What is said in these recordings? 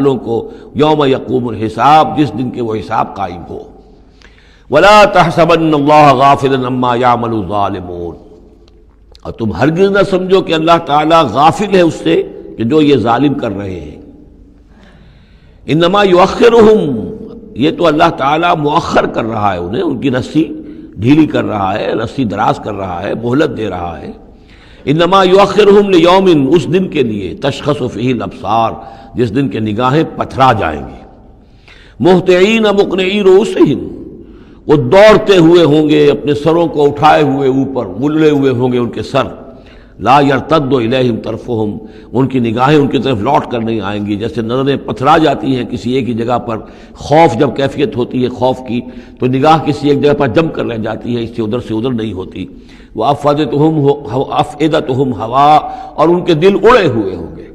والوں کو یوم یقوم الحساب، جس دن کے وہ حساب قائم ہو۔ ولا تحسبن اللہ غافلا عما یعمل الظالمون، اور تم ہرگز نہ سمجھو کہ اللہ تعالیٰ غافل ہے اس سے کہ جو یہ ظالم کر رہے ہیں۔ انما یؤخرہم، یہ تو اللہ تعالیٰ مؤخر کر رہا ہے انہیں، ان کی رسی ڈھیلی کر رہا ہے، رسی دراز کر رہا ہے، مہلت دے رہا ہے۔ انما یؤخرہم لیوم، اس دن کے لیے تشخص فیہ الابصار، جس دن کے نگاہیں پتھرا جائیں گی۔ مہطعین مقنعی رؤوسہم، وہ دوڑتے ہوئے ہوں گے، اپنے سروں کو اٹھائے ہوئے اوپر، ملے ہوئے ہوں گے ان کے سر۔ لا یرتد الیہم طرفہم، ان کی نگاہیں ان کی طرف لوٹ کر نہیں آئیں گی، جیسے نظریں پتھرا جاتی ہیں کسی ایک ہی جگہ پر۔ خوف جب کیفیت ہوتی ہے خوف کی تو نگاہ کسی ایک جگہ پر جم کر رہ جاتی ہے، اس سے ادھر نہیں ہوتی۔ وَأَفْئِدَتُهُمْ ہوا، اور ان کے دل اڑے ہوئے ہوں گے۔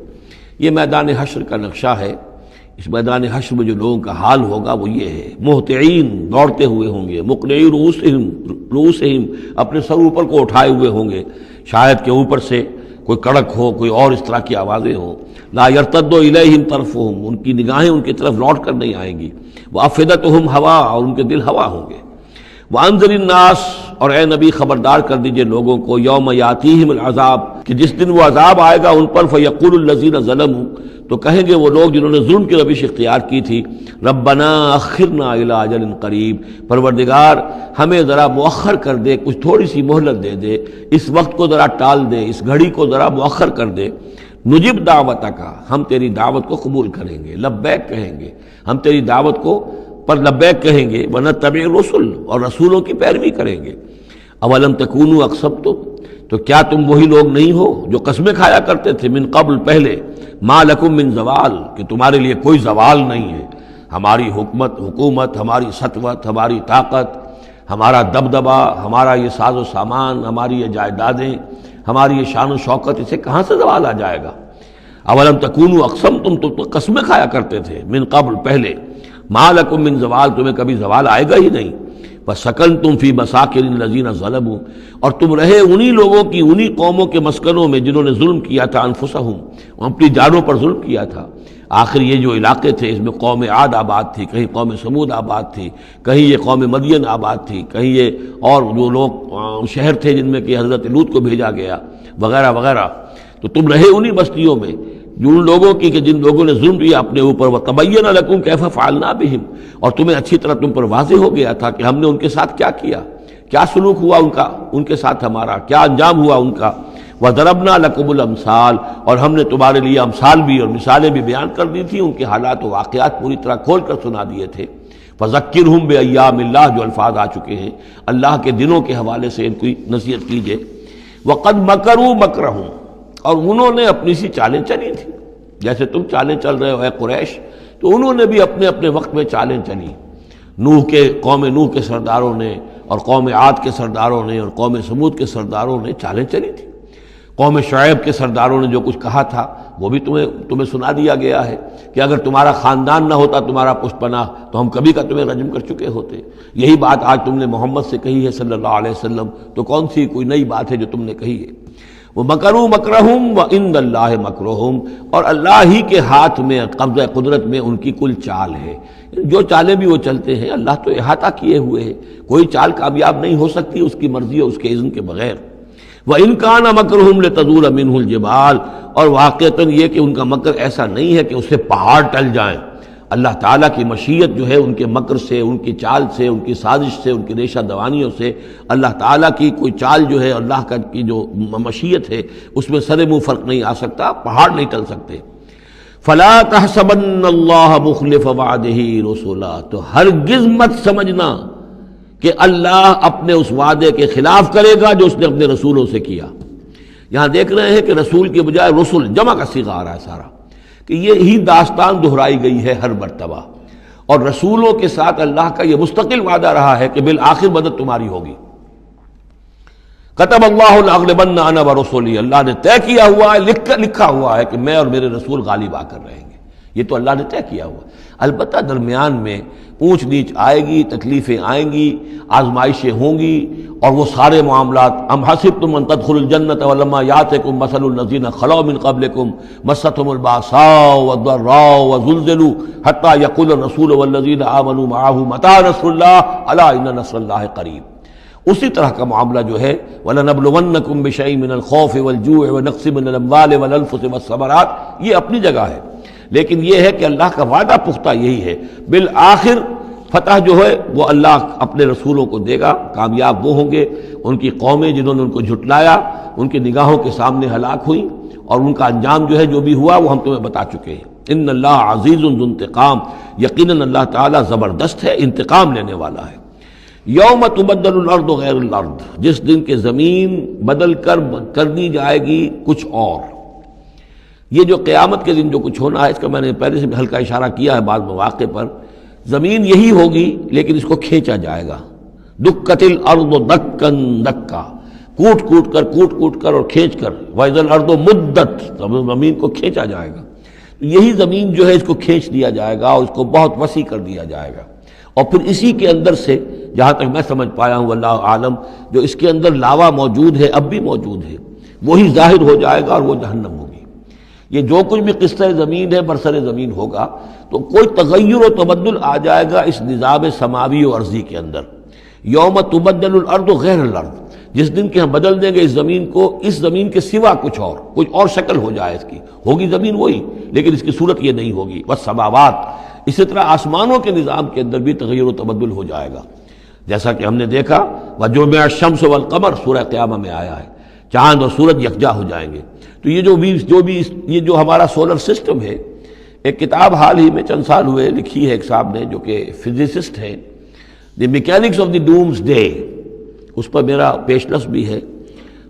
یہ میدان حشر کا نقشہ ہے۔ اس میدان حشر میں جو لوگوں کا حال ہوگا وہ یہ ہے، مہطعین، دوڑتے ہوئے ہوں گے، مقنعی رؤوسہم، اپنے سر اوپر کو اٹھائے ہوئے ہوں گے، شاید کہ اوپر سے کوئی کڑک ہو، کوئی اور اس طرح کی آوازیں ہوں۔ لا یرتد الیہم طرفہم، ان کی نگاہیں ان کی طرف لوٹ کر نہیں آئیں گی۔ وافئدتہم ہوا، اور ان کے دل ہوا ہوں گے۔ وانذر الناس، اور اے نبی خبردار کر دیجئے لوگوں کو، یوم یاتیہم العذاب، کہ جس دن وہ عذاب آئے گا ان پر، فیقول الذین ظلموا، تو کہیں گے وہ لوگ جنہوں نے ظلم کی روش اختیار کی تھی، ربنا اخرنا الی اجل قریب، پروردگار ہمیں ذرا مؤخر کر دے، کچھ تھوڑی سی مہلت دے دے، اس وقت کو ذرا ٹال دے، اس گھڑی کو ذرا مؤخر کر دے۔ نجب دعوتک، ہم تیری دعوت کو قبول کریں گے، لبیک کہیں گے، ہم تیری دعوت کو پر لبیک کہیں گے، ونتبع الرسل، اور رسولوں کی پیروی کریں گے۔ اولم تکونوا اقسمتم، تو کیا تم وہی لوگ نہیں ہو جو قسمیں کھایا کرتے تھے، من قبل، پہلے، ما لکم من زوال، کہ تمہارے لیے کوئی زوال نہیں ہے، ہماری حکومت، ہماری سطوت، ہماری طاقت، ہمارا دبدبہ، ہمارا یہ ساز و سامان، ہماری یہ جائیدادیں، ہماری یہ شان و شوکت، اسے کہاں سے زوال آ جائے گا؟ اولم تکونوا اقسمتم، تو قسمیں کھایا کرتے تھے، من قبل، پہلے، ما لکم من زوال، تمہیں کبھی زوال آئے گا ہی نہیں۔ وَسَكَنْتُمْ فِي مَسَاكِنِ الَّذِينَ ظَلَمُوا، اور تم رہے انہی لوگوں کی، انہی قوموں کے مسکنوں میں جنہوں نے ظلم کیا تھا، انفسہم، اپنی جانوں پر ظلم کیا تھا۔ آخر یہ جو علاقے تھے، اس میں قوم عاد آباد تھی، کہیں قوم سمود آباد تھی، کہیں یہ قوم مدین آباد تھی، کہیں یہ اور جو لوگ شہر تھے جن میں کہ حضرت لوط کو بھیجا گیا، وغیرہ وغیرہ۔ تو تم رہے انہی بستیوں میں جن لوگوں کی کہ جن لوگوں نے ظلم کیا اپنے اوپر، وَتَبَيَّنَ لَكُمْ كَيْفَ فَعَلْنَا بِهِمْ، اور تمہیں اچھی طرح تم پر واضح ہو گیا تھا کہ ہم نے ان کے ساتھ کیا کیا، کیا سلوک ہوا ان کا، ان کے ساتھ ہمارا کیا انجام ہوا ان کا۔ وَضَرَبْنَا لَكُمُ الْأَمْثَالَ، اور ہم نے تمہارے لیے امثال بھی اور مثالیں بھی بیان کر دی تھی، ان کے حالات و واقعات پوری طرح کھول کر سنا دیے تھے۔ فَذَكِّرْهُمْ بِأَيَّامِ اللَّهِ، جو الفاظ آ چکے ہیں، اللہ کے دنوں کے حوالے سے ان کی نصیحت کیجیے۔ وَقَدْ مَكَرُوا مَكْرَهُمْ، اور انہوں نے اپنی سی چالیں چلی تھی، جیسے تم چالیں چل رہے ہو اے قریش، تو انہوں نے بھی اپنے اپنے وقت میں چالیں چلی۔ قوم نوح کے سرداروں نے، اور قوم عاد کے سرداروں نے، اور قوم سمود کے سرداروں نے چالیں چلی تھی۔ قوم شعیب کے سرداروں نے جو کچھ کہا تھا وہ بھی تمہیں سنا دیا گیا ہے کہ اگر تمہارا خاندان نہ ہوتا، تمہارا پشت پناہ، تو ہم کبھی کا تمہیں رجم کر چکے ہوتے۔ یہی بات آج تم نے محمد سے کہی ہے صلی اللہ علیہ وسلم، تو کون سی کوئی نئی بات ہے جو تم نے کہی ہے؟ وَمَكَرُوا مَكْرَهُمْ وَعِندَ اللَّهِ مَكْرُهُمْ، اور اللہ ہی کے ہاتھ میں، قبضہ قدرت میں ان کی کل چال ہے۔ جو چالیں بھی وہ چلتے ہیں، اللہ تو احاطہ کیے ہوئے ہے، کوئی چال کامیاب نہیں ہو سکتی اس کی مرضی اور اس کے اذن کے بغیر۔ وَإِنْ كَانَ مَكْرُهُمْ لِتَزُولَ مِنْهُ الْجِبَالُ، اور واقعتاً یہ کہ ان کا مکر ایسا نہیں ہے کہ اس سے پہاڑ ٹل جائیں۔ اللہ تعالیٰ کی مشیت جو ہے ان کے مکر سے، ان کی چال سے، ان کی سازش سے، ان کی ریشہ دوانیوں سے، اللہ تعالیٰ کی کوئی چال جو ہے، اللہ کی جو مشیت ہے، اس میں سر منہ فرق نہیں آ سکتا، پہاڑ نہیں ٹل سکتے۔ فَلَا تَحْسَبَنَّ اللَّهَ مُخْلِفَ وَعْدِهِ رُسُلَهُ، تو ہرگز مت سمجھنا کہ اللہ اپنے اس وعدے کے خلاف کرے گا جو اس نے اپنے رسولوں سے کیا۔ یہاں دیکھ رہے ہیں کہ رسول کے بجائے رسل، جمع کا صیغہ آ رہا ہے سارا، کہ یہی داستان دہرائی گئی ہے ہر مرتبہ، اور رسولوں کے ساتھ اللہ کا یہ مستقل وعدہ رہا ہے کہ بالآخر مدد تمہاری ہوگی۔ کتب اللہ لأغلبن انا ورسلی، اللہ نے طے کیا ہوا ہے، لکھا ہوا ہے کہ میں اور میرے رسول غالب آ کر رہیں گے۔ یہ تو اللہ نے طے کیا ہوا. البتہ درمیان میں اونچ نیچ آئے گی، تکلیفیں آئیں گی، آزمائشیں ہوں گی، اور وہ سارے معاملات. ام حسبتم ان تدخلوا الجنۃ ولما یاتکم مثل الذین خلوا من قبلکم مستهم الباساء والضراء وزلزلوا حتى يقول الرسول والذین آمنوا معه متى نصر اللہ الا ان نصر اللہ قریب. اسی طرح کا معاملہ جو ہے وَلَنَبْلُوَنَّكُمْ بِشَيْءٍ مِّنَ الْخَوْفِ وَالْجُوعِ وَنَقْصٍ مِّنَ الْأَمْوَالِ وَالْأَنفُسِ وَالثَّمَرَاتِ، یہ اپنی جگہ ہے. لیکن یہ ہے کہ اللہ کا وعدہ پختہ یہی ہے، بالآخر فتح جو ہے وہ اللہ اپنے رسولوں کو دے گا. کامیاب وہ ہوں گے ان کی قومیں جنہوں نے ان کو جھٹلایا، ان کی نگاہوں کے سامنے ہلاک ہوئیں، اور ان کا انجام جو ہے جو بھی ہوا وہ ہم تمہیں بتا چکے ہیں. ان اللہ عزیز ذو انتقام، یقیناً اللہ تعالیٰ زبردست ہے، انتقام لینے والا ہے. یوم تبدل الارض غیر الارض، جس دن کے زمین بدل کر دی جائے گی کچھ اور. یہ جو قیامت کے دن جو کچھ ہونا ہے، اس کا میں نے پہلے سے ہلکا اشارہ کیا ہے بعض مواقع پر. زمین یہی ہوگی لیکن اس کو کھینچا جائے گا. دکت الارض دکن دکا، کوٹ کوٹ کر اور کھینچ کر. وَإِذَا الْأَرْضُ مُدَّتْ، زمین کو کھینچا جائے گا. یہی زمین جو ہے اس کو کھینچ دیا جائے گا اور اس کو بہت وسیع کر دیا جائے گا. اور پھر اسی کے اندر سے، جہاں تک میں سمجھ پایا ہوں واللہ عالم، جو اس کے اندر لاوا موجود ہے، اب بھی موجود ہے، وہی ظاہر ہو جائے گا اور وہ جہنم ہوگی. یہ جو کچھ بھی قصہ زمین ہے برسر زمین ہوگا تو کوئی تغیر و تبدل آ جائے گا اس نظام سماوی و ارضی کے اندر. یوم تبدل الارض غیر الارض، جس دن کہ ہم بدل دیں گے اس زمین کو، اس زمین کے سوا کچھ اور شکل ہو جائے. اس کی ہوگی زمین وہی لیکن اس کی صورت یہ نہیں ہوگی. والسماوات، اسی طرح آسمانوں کے نظام کے اندر بھی تغیر و تبدل ہو جائے گا. جیسا کہ ہم نے دیکھا وَجُمِعَ الشَّمْسُ وَالْقَمَرُ سورہ قیامہ میں آیا ہے، چاند اور سورج یکجا ہو جائیں گے. تو یہ جو ہمارا سولر سسٹم ہے، ایک کتاب حال ہی میں چند سال ہوئے لکھی ہے ایک صاحب نے جو کہ فزسسٹ ہیں، the mechanics of the doomsday, اس پر میرا پیشنس بھی ہے.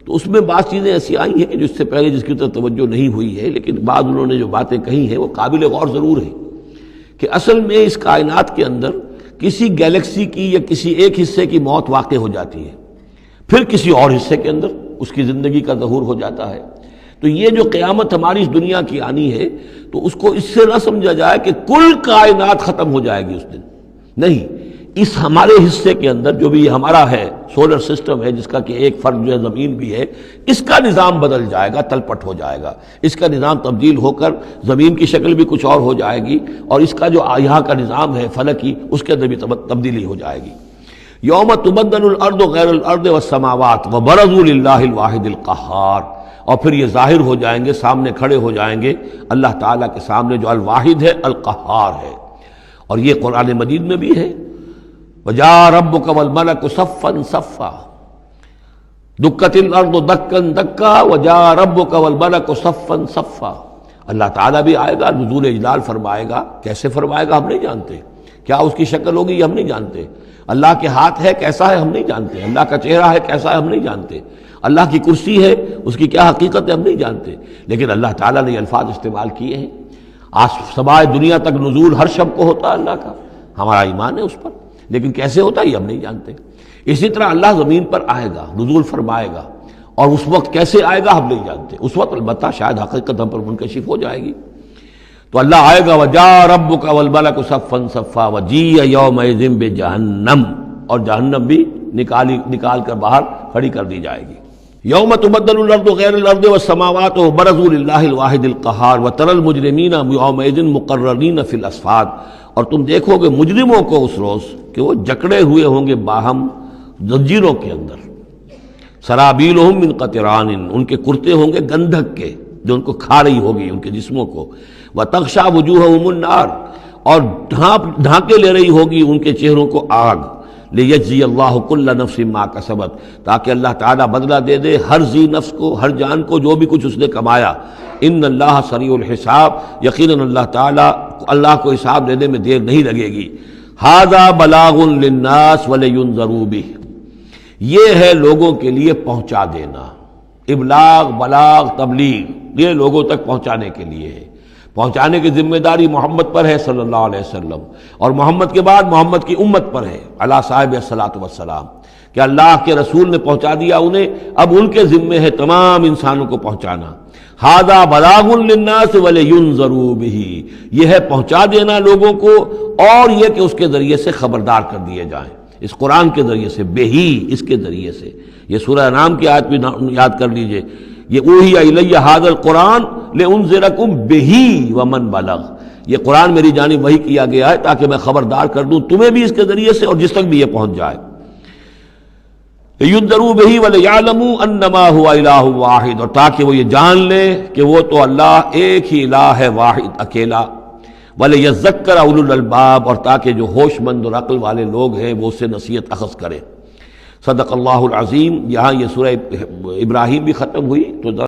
تو اس میں بعض چیزیں ایسی آئی ہیں کہ جو اس سے پہلے جس کی طرف توجہ نہیں ہوئی ہے، لیکن بعض انہوں نے جو باتیں کہی ہیں وہ قابل غور ضرور ہے کہ اصل میں اس کائنات کے اندر کسی گیلیکسی کی یا کسی ایک حصے کی موت واقع ہو جاتی ہے، پھر کسی اور حصے کے اندر اس کی زندگی کا ظہور ہو جاتا ہے. تو یہ جو قیامت ہماری اس دنیا کی آنی ہے تو اس کو اس سے نہ سمجھا جائے کہ کل کائنات ختم ہو جائے گی اس دن. نہیں، اس ہمارے حصے کے اندر جو بھی ہمارا ہے سولر سسٹم ہے، جس کا کہ ایک فرد جو ہے زمین بھی ہے، اس کا نظام بدل جائے گا، تلپٹ ہو جائے گا. اس کا نظام تبدیل ہو کر زمین کی شکل بھی کچھ اور ہو جائے گی، اور اس کا جو یہاں کا نظام ہے فلکی، اس کے اندر بھی تبدیلی ہو جائے گی. یوم تبدل الارض غیر الارض والسماوات وبرزوا للہ الواحد القہار، اور پھر یہ ظاہر ہو جائیں گے، سامنے کھڑے ہو جائیں گے اللہ تعالیٰ کے سامنے جو الواحد ہے، القہار ہے. اور یہ قرآن مجید میں بھی ہے وَجَاءَ رَبُّكَ وَالْمَلَكُ صَفًّا صَفًّا، دُكَّتِ الْأَرْضُ دَكًّا دَكًّا وَجَاءَ رَبُّكَ وَالْمَلَكُ صَفًّا صَفًّا. اللہ تعالیٰ بھی آئے گا، نزول اجلال فرمائے گا. کیسے فرمائے گا ہم نہیں جانتے، کیا اس کی شکل ہوگی یہ ہم نہیں جانتے. اللہ کے ہاتھ ہے کیسا ہے ہم نہیں جانتے، اللہ کا چہرہ ہے کیسا ہے ہم نہیں جانتے، اللہ کی کرسی ہے اس کی کیا حقیقت ہے ہم نہیں جانتے. لیکن اللہ تعالیٰ نے یہ الفاظ استعمال کیے ہیں. سمائے دنیا تک نزول ہر شب کو ہوتا ہے اللہ کا، ہمارا ایمان ہے اس پر، لیکن کیسے ہوتا ہے یہ ہم نہیں جانتے. اسی طرح اللہ زمین پر آئے گا، نزول فرمائے گا، اور اس وقت کیسے آئے گا ہم نہیں جانتے. اس وقت البتہ شاید حقیقت ہم پر منکشف ہو جائے گی. تو اللہ آئے گا وَجَاءَ رَبُّكَ وَالْمَلَكُ صَفًّا صَفًّا وَجِيءَ يَوْمَئِذٍ بِجَهَنَّمَ، اور جہنم بھی نکال کر باہر کھڑی کر دی جائے گی. یوم تبدل الارض غیر الارض والسماوات وبرزوا للہ الواحد القہار وترى المجرمین یومئذ مقرنین فی الاصفاد، اور تم دیکھو گے مجرموں کو اس روز کہ وہ جکڑے ہوئے ہوں گے باہم زنجیروں کے اندر. سرابیلہم من قطران، ان کے کرتے ہوں گے گندھک کے جو ان کو کھا رہی ہوگی ان کے جسموں کو. وتغشا وجوہہم النار، اور ڈھانکے لے رہی ہوگی ان کے چہروں کو آگ. لیجزی اللہ کل نفس ما کسبت، تاکہ اللہ تعالیٰ بدلہ دے دے ہر ذی نفس کو، ہر جان کو جو بھی کچھ اس نے کمایا. ان اللہ سریع الحساب، یقیناً اللہ تعالیٰ اللہ کو حساب دینے میں دیر نہیں لگے گی. ھذا بلاغ للناس ولینذروا بہ، یہ ہے لوگوں کے لیے پہنچا دینا. ابلاغ، بلاغ، تبلیغ، یہ لوگوں تک پہنچانے کے لیے ہے. پہنچانے کی ذمہ داری محمد پر ہے صلی اللہ علیہ وسلم، اور محمد کے بعد محمد کی امت پر ہے علی صاحب الصلاۃ والسلام، کہ اللہ کے رسول نے پہنچا دیا انہیں، اب ان کے ذمے ہے تمام انسانوں کو پہنچانا. ھذا بلاغ للناس ولینذروا بہ، یہ ہے پہنچا دینا لوگوں کو اور یہ کہ اس کے ذریعے سے خبردار کر دیے جائیں، اس قرآن کے ذریعے سے، بہی اس کے ذریعے سے۔ یہ سورہ انعام کی آیت بھی یاد کر لیجئے، یہ اوحی الی ھذا القرآن لانذرکم بہ ومن بلغ، یہ قرآن میری جانب وحی کیا گیا ہے تاکہ میں خبردار کر دوں تمہیں بھی اس کے ذریعے سے اور جس تک بھی یہ پہنچ جائے۔ لینذروا بہ ولیعلموا انما هو الہ واحد، اور تاکہ وہ یہ جان لے کہ وہ تو اللہ ایک ہی الہ ہے، واحد اکیلا۔ ولیذکر اولو الالباب، اور تاکہ جو ہوش مند اور عقل والے لوگ ہیں وہ اس سے نصیحت اخذ کریں۔ صدق اللہ العظیم۔ یہاں یہ سورہ ابراہیم بھی ختم ہوئی تو